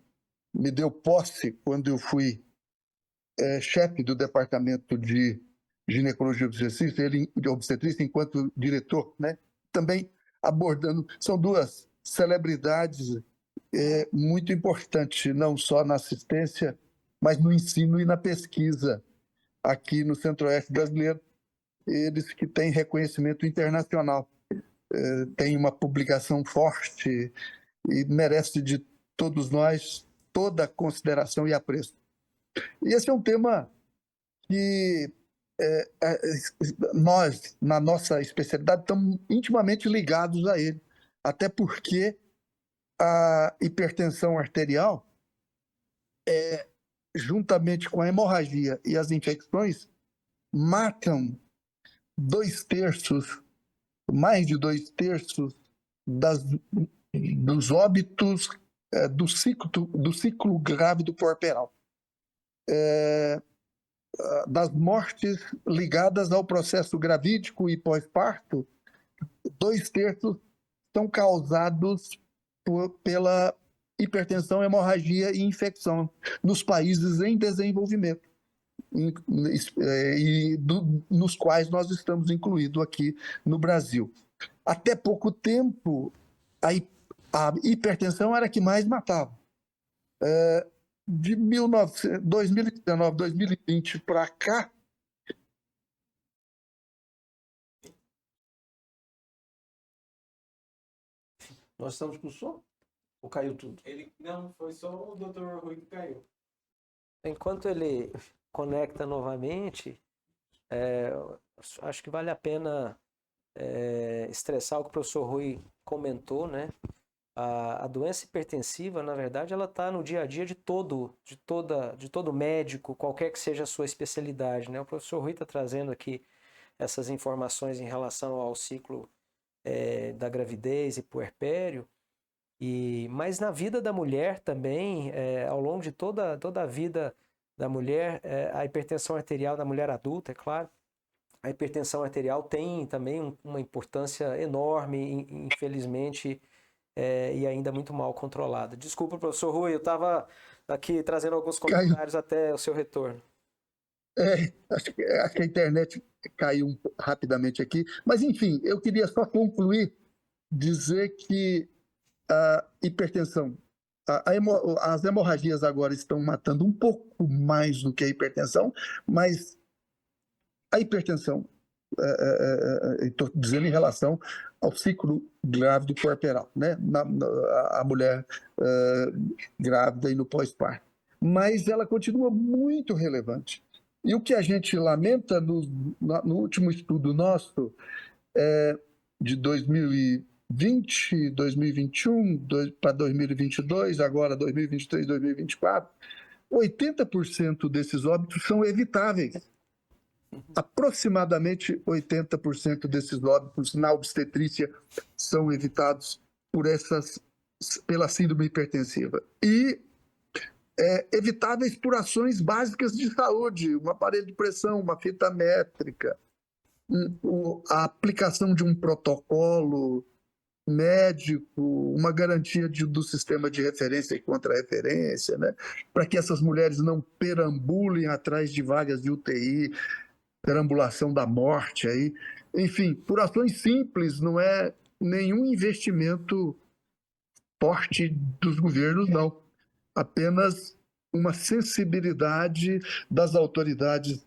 me deu posse quando eu fui chefe do Departamento de Ginecologia e Obstetrícia, enquanto diretor, né? Também abordando, são duas celebridades muito importantes, não só na assistência, mas no ensino e na pesquisa aqui no Centro-Oeste brasileiro, eles que têm reconhecimento internacional, têm uma publicação forte e merece de todos nós toda a consideração e apreço. E esse é um tema que nós, na nossa especialidade, estamos intimamente ligados a ele, até porque a hipertensão arterial, juntamente com a hemorragia e as infecções, matam mais de 2/3 dos óbitos do ciclo grávido puerperal. Das mortes ligadas ao processo gravídico e pós-parto, 2/3 são causados pela hipertensão, hemorragia e infecção nos países em desenvolvimento, nos quais nós estamos incluídos aqui no Brasil. Até pouco tempo, a hipertensão era a que mais matava. De 2019, 2020 para cá, Nós estamos com som? Ou caiu tudo? Não, foi só o Dr. Rui que caiu. Enquanto ele conecta novamente, acho que vale a pena estressar o que o professor Rui comentou, né? A doença hipertensiva, na verdade, ela está no dia a dia de todo médico, qualquer que seja a sua especialidade, né? O professor Rui está trazendo aqui essas informações em relação ao ciclo da gravidez e puerpério, mas na vida da mulher também, ao longo de toda a vida da mulher, a hipertensão arterial da mulher adulta, é claro, a hipertensão arterial tem também uma importância enorme, infelizmente, e ainda muito mal controlada. Desculpa, professor Rui, eu estava aqui trazendo alguns comentários até o seu retorno. Acho que a internet caiu rapidamente aqui, mas enfim, eu queria só concluir, dizer que a hipertensão, as hemorragias agora estão matando um pouco mais do que a hipertensão, mas a hipertensão, estou dizendo em relação ao ciclo grávido puerperal, né? A mulher grávida e no pós-parto. Mas ela continua muito relevante. E o que a gente lamenta no último estudo nosso, de 2020, 2021, para 2022, agora 2023, 2024, 80% desses óbitos são evitáveis. Aproximadamente 80% desses óbitos na obstetrícia são evitados pela síndrome hipertensiva. E evitáveis por ações básicas de saúde, um aparelho de pressão, uma fita métrica, a aplicação de um protocolo médico, uma garantia do sistema de referência e contra-referência, né? Para que essas mulheres não perambulem atrás de vagas de UTI, perambulação da morte aí. Enfim, por ações simples, não é nenhum investimento forte dos governos, não. apenas uma sensibilidade das autoridades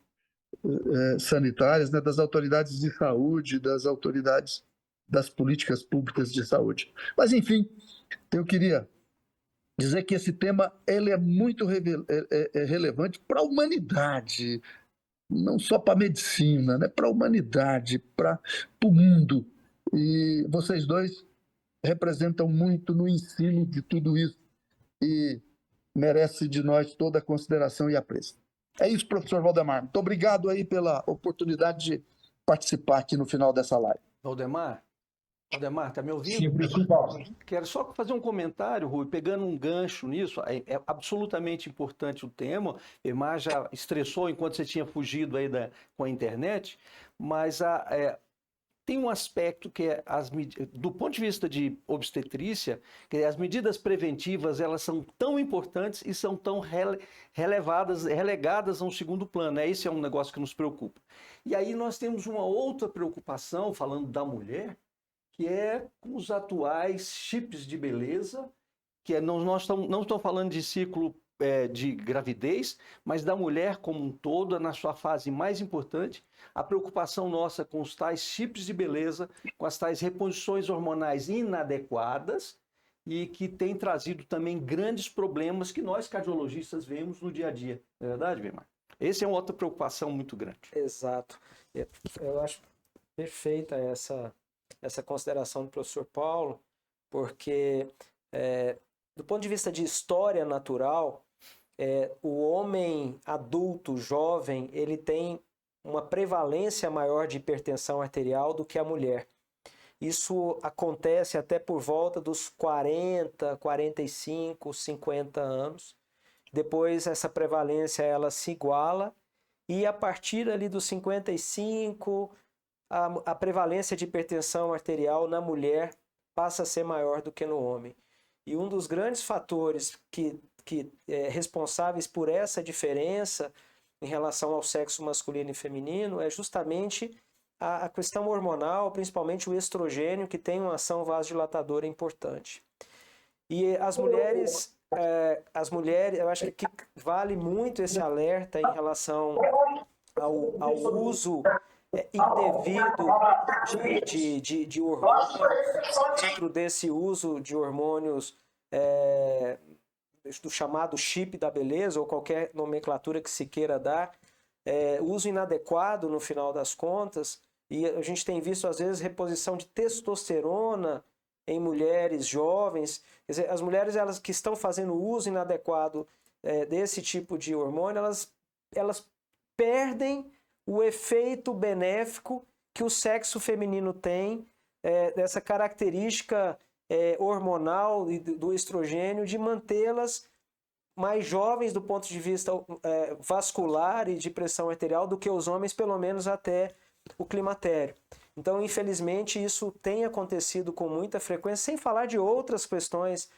sanitárias, né, das autoridades de saúde, das autoridades das políticas públicas de saúde. Mas, enfim, eu queria dizer que esse tema ele é muito relevante para a humanidade, não só para a medicina, né, para a humanidade, para o mundo. E vocês dois representam muito no ensino de tudo isso e merece de nós toda a consideração e apreço. É isso, professor Valdemar. Muito obrigado aí pela oportunidade de participar aqui no final dessa live. Valdemar, tá me ouvindo? Sim, professor Paulo. Quero só fazer um comentário, Rui, pegando um gancho nisso. É absolutamente importante o tema. Emar já estressou enquanto você tinha fugido aí com a internet, mas tem um aspecto que é do ponto de vista de obstetrícia, que as medidas preventivas elas são tão importantes e são tão relegadas a um segundo plano. Esse é um negócio que nos preocupa. E aí nós temos uma outra preocupação, falando da mulher, que é com os atuais chips de beleza, que não estou falando de ciclo de gravidez, mas da mulher como um todo, na sua fase mais importante, a preocupação nossa com os tais chips de beleza, com as tais reposições hormonais inadequadas e que tem trazido também grandes problemas que nós cardiologistas vemos no dia a dia. Não é verdade, Weimar? Essa é uma outra preocupação muito grande. Exato. Eu acho perfeita essa consideração do professor Paulo, porque do ponto de vista de história natural, o homem adulto, jovem, ele tem uma prevalência maior de hipertensão arterial do que a mulher. Isso acontece até por volta dos 40, 45, 50 anos. Depois essa prevalência ela se iguala e a partir ali dos 55, a prevalência de hipertensão arterial na mulher passa a ser maior do que no homem. E um dos grandes fatores que responsáveis por essa diferença em relação ao sexo masculino e feminino é justamente a questão hormonal, principalmente o estrogênio, que tem uma ação vasodilatadora importante. E as mulheres, eu acho que vale muito esse alerta em relação ao uso indevido de hormônios. Dentro desse uso de hormônios do chamado chip da beleza, ou qualquer nomenclatura que se queira dar, uso inadequado no final das contas, e a gente tem visto às vezes reposição de testosterona em mulheres jovens. Quer dizer, as mulheres elas que estão fazendo uso inadequado desse tipo de hormônio, elas perdem o efeito benéfico que o sexo feminino tem, dessa característica hormonal e do estrogênio, de mantê-las mais jovens do ponto de vista vascular e de pressão arterial do que os homens, pelo menos até o climatério. Então, infelizmente, isso tem acontecido com muita frequência, sem falar de outras questões,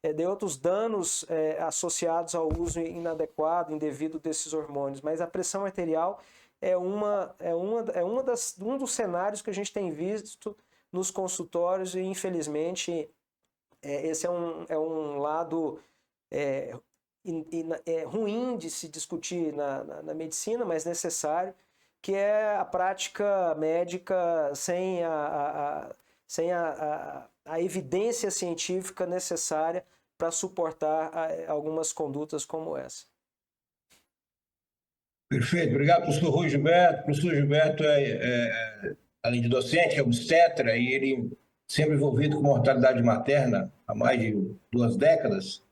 de outros danos associados ao uso inadequado, indevido desses hormônios. Mas a pressão arterial é um dos cenários que a gente tem visto nos consultórios e, infelizmente, esse é um lado ruim de se discutir na medicina, mas necessário, que é a prática médica sem a evidência científica necessária para suportar algumas condutas como essa. Perfeito, obrigado, professor Rui Gilberto. O professor Gilberto além de docente, é obstetra, e ele sempre envolvido com mortalidade materna há mais de 2 décadas,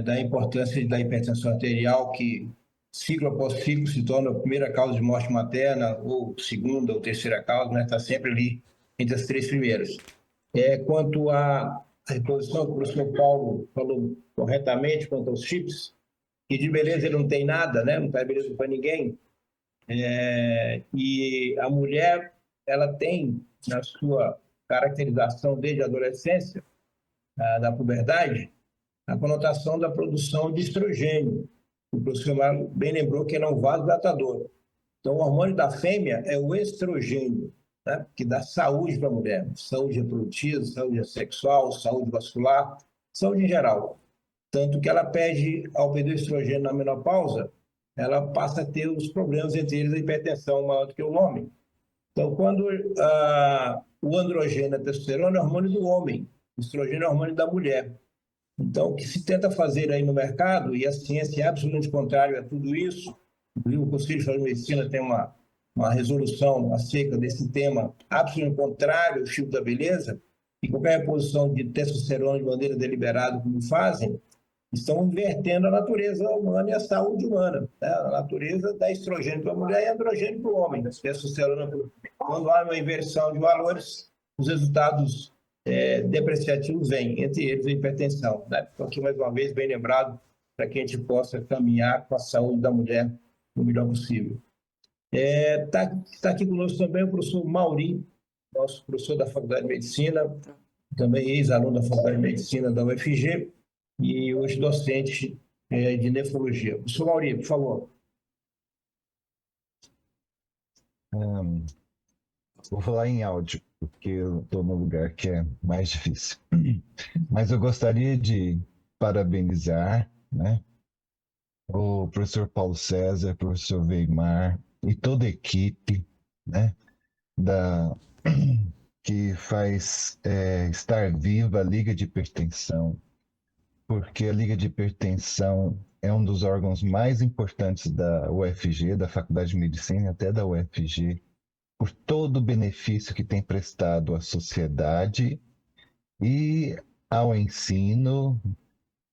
da importância da hipertensão arterial, que ciclo após ciclo se torna a primeira causa de morte materna, ou segunda ou terceira causa, né? Está sempre ali entre as 3 primeiras. Quanto à reposição que o professor Paulo falou corretamente, quanto aos chips, que de beleza ele não tem nada, né? Não faz beleza para ninguém. E a mulher, ela tem, na sua caracterização desde a adolescência, da puberdade, a conotação da produção de estrogênio. O professor Mário bem lembrou que ele é um vasodilatador. Então, o hormônio da fêmea é o estrogênio, né? Que dá saúde para a mulher. Saúde reprodutiva, saúde sexual, saúde vascular, saúde em geral. Tanto que ela perde, ao perder o estrogênio na menopausa, ela passa a ter os problemas, entre eles a hipertensão maior do que o homem. Então, quando o androgênio, a testosterona, é hormônio do homem, o estrogênio é hormônio da mulher. Então, o que se tenta fazer aí no mercado, e a ciência é absolutamente contrária a tudo isso, inclusive o Conselho de Medicina tem uma resolução acerca desse tema absolutamente contrário ao estilo da beleza, e qualquer reposição de testosterona de maneira deliberada, como fazem, estão invertendo a natureza humana e a saúde humana. Né? A natureza dá estrogênio para a mulher e androgênio para o homem. Testosterona, quando há uma inversão de valores, os resultados depreciativos vêm, entre eles a hipertensão. Né? Então, aqui, mais uma vez, bem lembrado, para que a gente possa caminhar com a saúde da mulher o melhor possível. Está aqui conosco também o professor Mauri, nosso professor da Faculdade de Medicina, também ex-aluno da Faculdade de Medicina da UFG, e hoje docente de nefrologia. Professor Mauri, por favor. Vou falar em áudio, porque eu estou no lugar que é mais difícil. Mas eu gostaria de parabenizar, né, o professor Paulo César, o professor Weimar e toda a equipe, né, que faz estar viva a Liga de Hipertensão, porque a Liga de Hipertensão é um dos órgãos mais importantes da UFG, da Faculdade de Medicina e até da UFG, por todo o benefício que tem prestado à sociedade e ao ensino,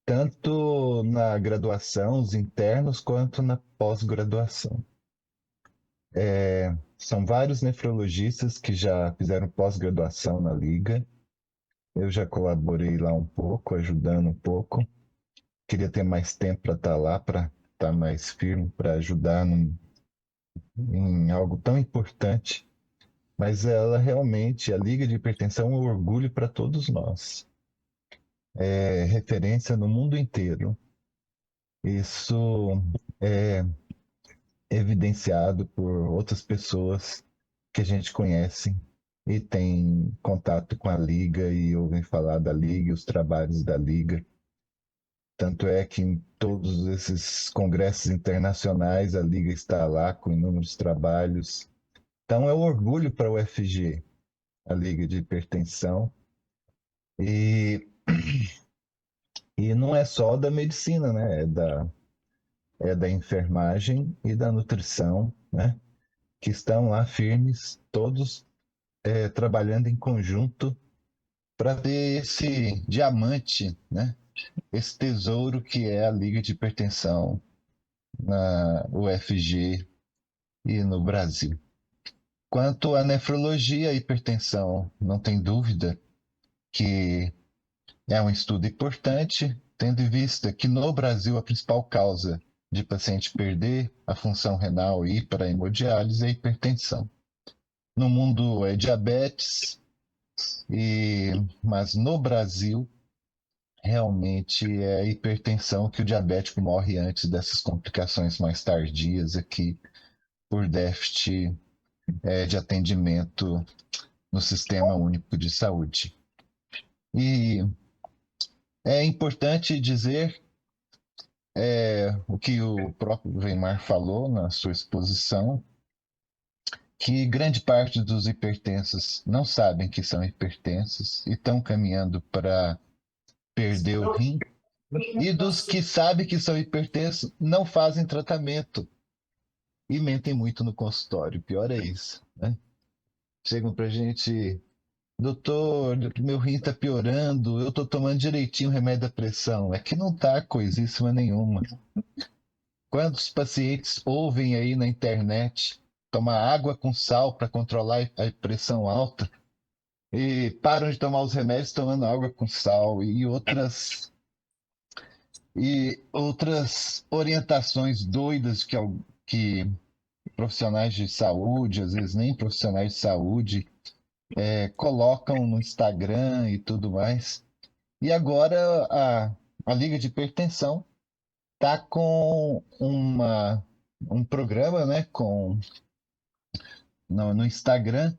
tanto na graduação, os internos, quanto na pós-graduação. São vários nefrologistas que já fizeram pós-graduação na Liga. Eu já colaborei lá um pouco, ajudando um pouco. Queria ter mais tempo para estar lá, para estar mais firme, para ajudar em algo tão importante. Mas ela realmente, a Liga de Hipertensão é um orgulho para todos nós. É referência no mundo inteiro. Isso é evidenciado por outras pessoas que a gente conhece e tem contato com a Liga e ouvem falar da Liga, os trabalhos da Liga. Tanto é que em todos esses congressos internacionais a Liga está lá com inúmeros trabalhos. Então é um orgulho para o UFG, a Liga de Hipertensão. E não é só da medicina, né? É da enfermagem e da nutrição, né? Que estão lá firmes, todos trabalhando em conjunto para ter esse diamante, né? Esse tesouro que é a Liga de Hipertensão na UFG e no Brasil. Quanto à nefrologia e hipertensão, não tem dúvida que é um estudo importante, tendo em vista que no Brasil a principal causa de paciente perder a função renal e ir para a hemodiálise é a hipertensão. No mundo é diabetes, mas no Brasil realmente é a hipertensão que o diabético morre antes dessas complicações mais tardias aqui por déficit de atendimento no Sistema Único de Saúde. E é importante dizer o que o próprio Weimar falou na sua exposição, que grande parte dos hipertensos não sabem que são hipertensos e estão caminhando para perder o rim, e dos que sabem que são hipertensos não fazem tratamento e mentem muito no consultório. Pior é isso, né? Chegam para a gente: doutor, meu rim está piorando, eu estou tomando direitinho o remédio da pressão. É que não está coisíssima nenhuma. Quantos pacientes ouvem aí na internet tomar água com sal para controlar a pressão alta e param de tomar os remédios tomando água com sal e outras orientações doidas que profissionais de saúde, às vezes nem profissionais de saúde, colocam no Instagram e tudo mais. E agora a Liga de Hipertensão está com um programa, né, no Instagram,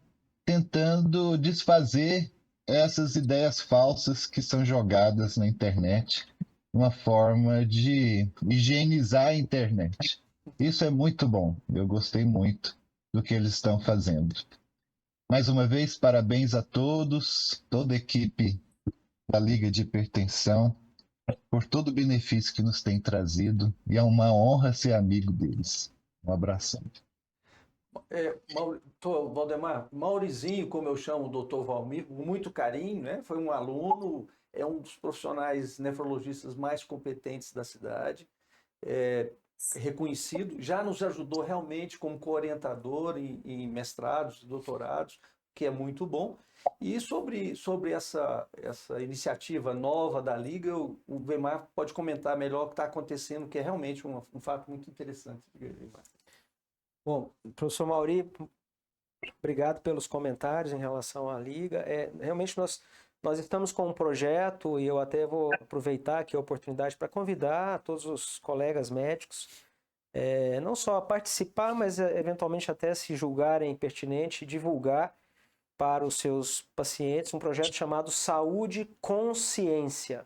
tentando desfazer essas ideias falsas que são jogadas na internet uma forma de higienizar a internet. Isso é muito bom. Eu gostei muito do que eles estão fazendo. Mais uma vez, parabéns a todos, toda a equipe da Liga de Hipertensão, por todo o benefício que nos tem trazido, e é uma honra ser amigo deles. Um abração. Valdemar, Maurizinho, como eu chamo o doutor Valmir, com muito carinho, né? Foi um aluno, é um dos profissionais nefrologistas mais competentes da cidade, reconhecido, já nos ajudou realmente como co-orientador em mestrados, doutorados, que é muito bom. E sobre essa iniciativa nova da Liga, o Weimar pode comentar melhor o que está acontecendo, que é realmente um fato muito interessante. Bom, professor Mauri, obrigado pelos comentários em relação à Liga. Realmente nós estamos com um projeto e eu até vou aproveitar aqui a oportunidade para convidar todos os colegas médicos, não só a participar, mas eventualmente até se julgarem pertinente, divulgar para os seus pacientes um projeto chamado Saúde Consciência,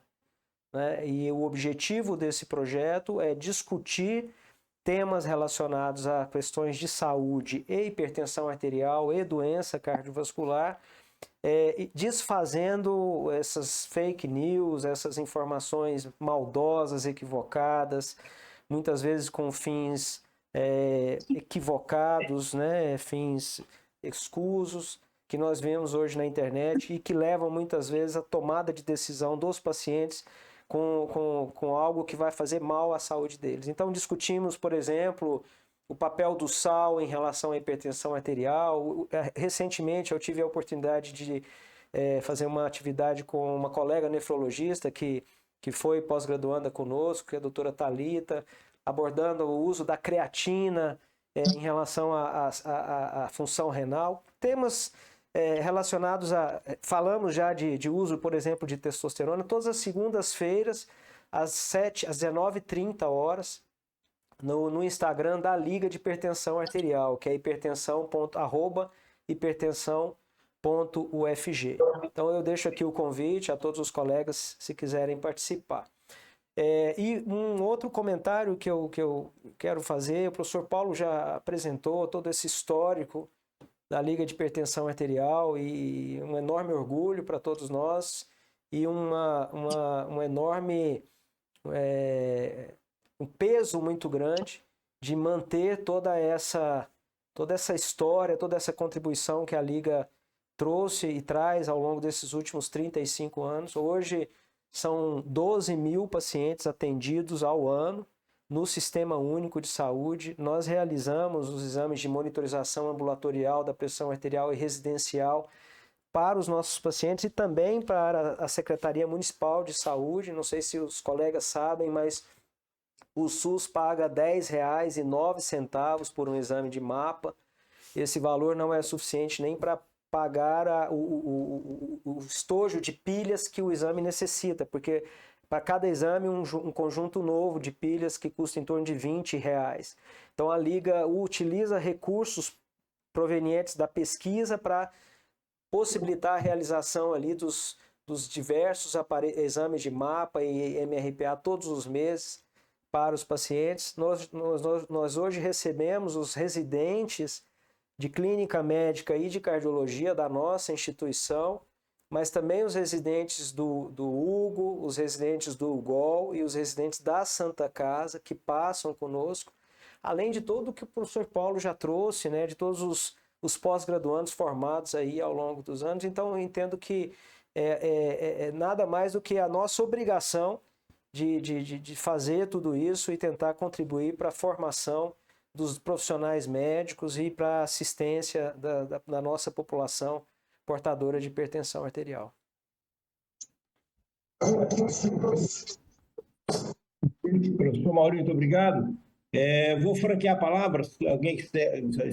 né? E o objetivo desse projeto é discutir temas relacionados a questões de saúde e hipertensão arterial e doença cardiovascular, desfazendo essas fake news, essas informações maldosas, equivocadas, muitas vezes com fins equivocados, né? Fins escusos, que nós vemos hoje na internet e que levam muitas vezes à tomada de decisão dos pacientes com algo que vai fazer mal à saúde deles. Então discutimos, por exemplo, o papel do sal em relação à hipertensão arterial. Recentemente eu tive a oportunidade de fazer uma atividade com uma colega nefrologista que foi pós-graduanda conosco, que é a doutora Thalita, abordando o uso da creatina em relação à função renal. Temas relacionados falamos já de uso, por exemplo, de testosterona, todas as segundas-feiras, às 19h30, no Instagram da Liga de Hipertensão Arterial, que é hipertensão.ufg. Então eu deixo aqui o convite a todos os colegas se quiserem participar. E um outro comentário que eu quero fazer, o professor Paulo já apresentou todo esse histórico da Liga de Hipertensão Arterial e um enorme orgulho para todos nós e um enorme um peso muito grande de manter toda essa história, toda essa contribuição que a Liga trouxe e traz ao longo desses últimos 35 anos. Hoje são 12 mil pacientes atendidos ao ano no Sistema Único de Saúde. Nós realizamos os exames de monitorização ambulatorial da pressão arterial e residencial para os nossos pacientes e também para a Secretaria Municipal de Saúde. Não sei se os colegas sabem, mas o SUS paga R$ 10,09 por um exame de mapa. Esse valor não é suficiente nem para pagar o estojo de pilhas que o exame necessita, porque para cada exame um conjunto novo de pilhas que custa em torno de R$ 20. Então a Liga utiliza recursos provenientes da pesquisa para possibilitar a realização ali dos diversos exames de mapa e MRPA todos os meses para os pacientes. Nós hoje recebemos os residentes de clínica médica e de cardiologia da nossa instituição, mas também os residentes do Hugo, os residentes do UGOL e os residentes da Santa Casa que passam conosco, além de tudo que o professor Paulo já trouxe, né, de todos os pós-graduandos formados aí ao longo dos anos. Então eu entendo que é nada mais do que a nossa obrigação de fazer tudo isso e tentar contribuir para a formação dos profissionais médicos e para a assistência da nossa população portadora de hipertensão arterial. Professor Maurício, muito obrigado. Vou franquear a palavra, se alguém que está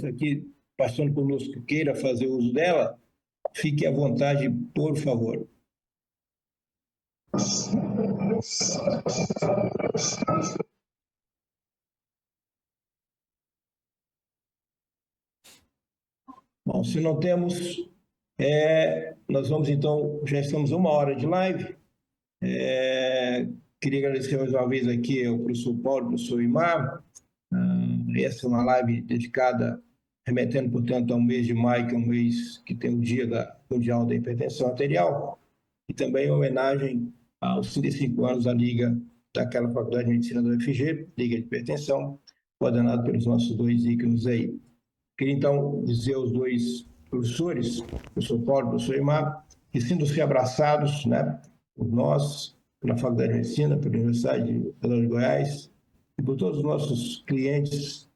aqui passando conosco queira fazer uso dela, fique à vontade, por favor. Bom, se não temos, nós vamos então, já estamos 1 hora de live. Queria agradecer mais uma vez aqui ao professor Paulo, ao professor Imar. Essa é uma live dedicada, remetendo, portanto, ao mês de maio, que é um mês que tem o Dia Mundial da Hipertensão Arterial, e também em homenagem aos 35 anos da Liga, daquela Faculdade de Medicina da UFG, Liga de Hipertensão, coordenado pelos nossos dois ícones aí. Queria, então, dizer aos dois professores, professor Paulo e professor Imar, que sintam-se abraçados, né, por nós, pela Faculdade de Medicina, pela Universidade Federal de Goiás, e por todos os nossos clientes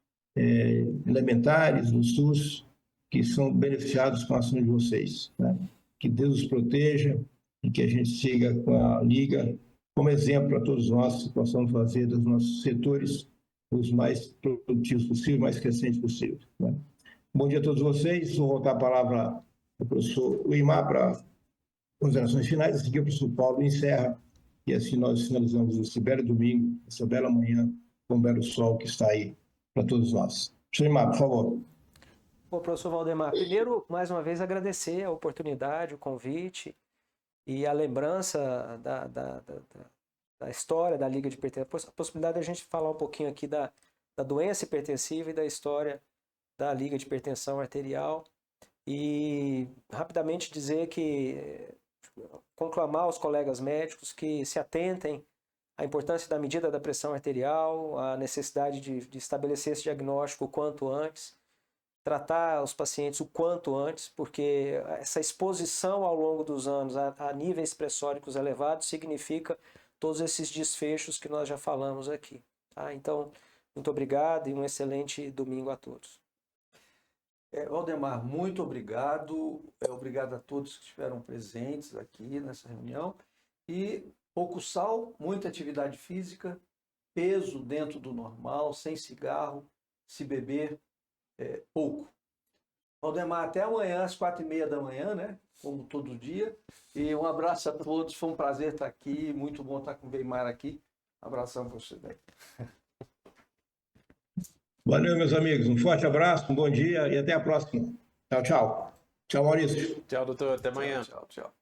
elementares do SUS, que são beneficiados com a ação de vocês, né? Que Deus os proteja e que a gente siga com a Liga como exemplo para todos nós, que possamos fazer dos nossos setores os mais produtivos possíveis, mais crescentes possíveis, né? Bom dia a todos vocês. Vou voltar a palavra ao professor Imar para considerações finais, a seguir o professor Paulo encerra, e assim nós finalizamos esse belo domingo, essa bela manhã, com o belo sol que está aí para todos nós. Professor Imar, por favor. Bom, professor Valdemar, primeiro, mais uma vez, agradecer a oportunidade, o convite e a lembrança da história da Liga de Hipertensão, a possibilidade de a gente falar um pouquinho aqui da doença hipertensiva e da história da Liga de Hipertensão Arterial, e rapidamente dizer que conclamar os colegas médicos que se atentem à importância da medida da pressão arterial, a necessidade de estabelecer esse diagnóstico o quanto antes, tratar os pacientes o quanto antes, porque essa exposição ao longo dos anos a níveis pressóricos elevados significa todos esses desfechos que nós já falamos aqui. Tá? Então, muito obrigado e um excelente domingo a todos. Valdemar, muito obrigado. Obrigado a todos que estiveram presentes aqui nessa reunião. E pouco sal, muita atividade física, peso dentro do normal, sem cigarro, se beber pouco. Valdemar, até amanhã às 4h30 da manhã, né? Como todo dia. E um abraço a todos. Foi um prazer estar aqui. Muito bom estar com o Weimar aqui. Abração para você, velho. Valeu, meus amigos. Um forte abraço, um bom dia e até a próxima. Tchau, tchau. Tchau, Maurício. Tchau, doutor. Até amanhã. Tchau, tchau.